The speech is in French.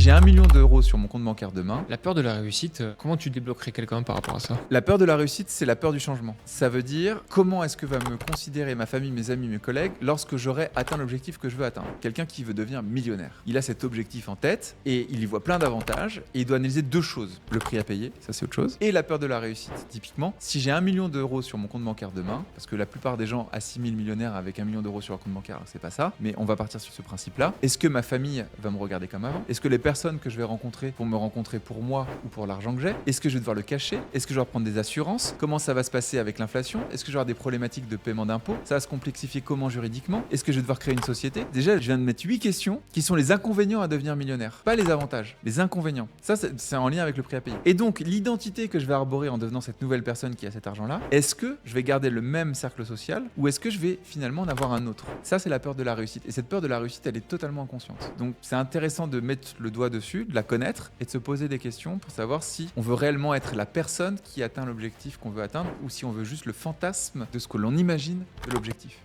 J'ai 1 million d'euros sur mon compte bancaire demain. La peur de la réussite, comment tu débloquerais quelqu'un par rapport à ça? La peur de la réussite, c'est la peur du changement. Ça veut dire comment est-ce que va me considérer ma famille, mes amis, mes collègues lorsque j'aurai atteint l'objectif que je veux atteindre. Quelqu'un qui veut devenir millionnaire. Il a cet objectif en tête et il y voit plein d'avantages et il doit analyser deux choses. Le prix à payer, ça c'est autre chose, et la peur de la réussite. Typiquement, si j'ai 1 million d'euros sur mon compte bancaire demain, parce que la plupart des gens assimilent millionnaire avec 1 million d'euros sur leur compte bancaire, alors c'est pas ça, mais on va partir sur ce principe-là. Est-ce que ma famille va me regarder comme avant? Est-ce que les personnes que je vais rencontrer vont me rencontrer pour moi ou pour l'argent que j'ai? Est-ce que je vais devoir le cacher? Est-ce que je vais reprendre des assurances? Comment ça va se passer avec l'inflation? Est-ce que je vais avoir des problématiques de paiement d'impôts? Ça va se complexifier comment juridiquement? Est-ce que je vais devoir créer une société? Déjà, je viens de mettre 8 questions qui sont les inconvénients à devenir millionnaire. Pas les avantages, les inconvénients. Ça, c'est en lien avec le prix à payer. Et donc, l'identité que je vais arborer en devenant cette nouvelle personne qui a cet argent-là, est-ce que je vais garder le même cercle social ou est-ce que je vais finalement en avoir un autre? Ça, c'est la peur de la réussite. Et cette peur de la réussite, elle est totalement inconsciente. Donc, c'est intéressant de mettre le doigt dessus, de la connaître et de se poser des questions pour savoir si on veut réellement être la personne qui atteint l'objectif qu'on veut atteindre ou si on veut juste le fantasme de ce que l'on imagine de l'objectif.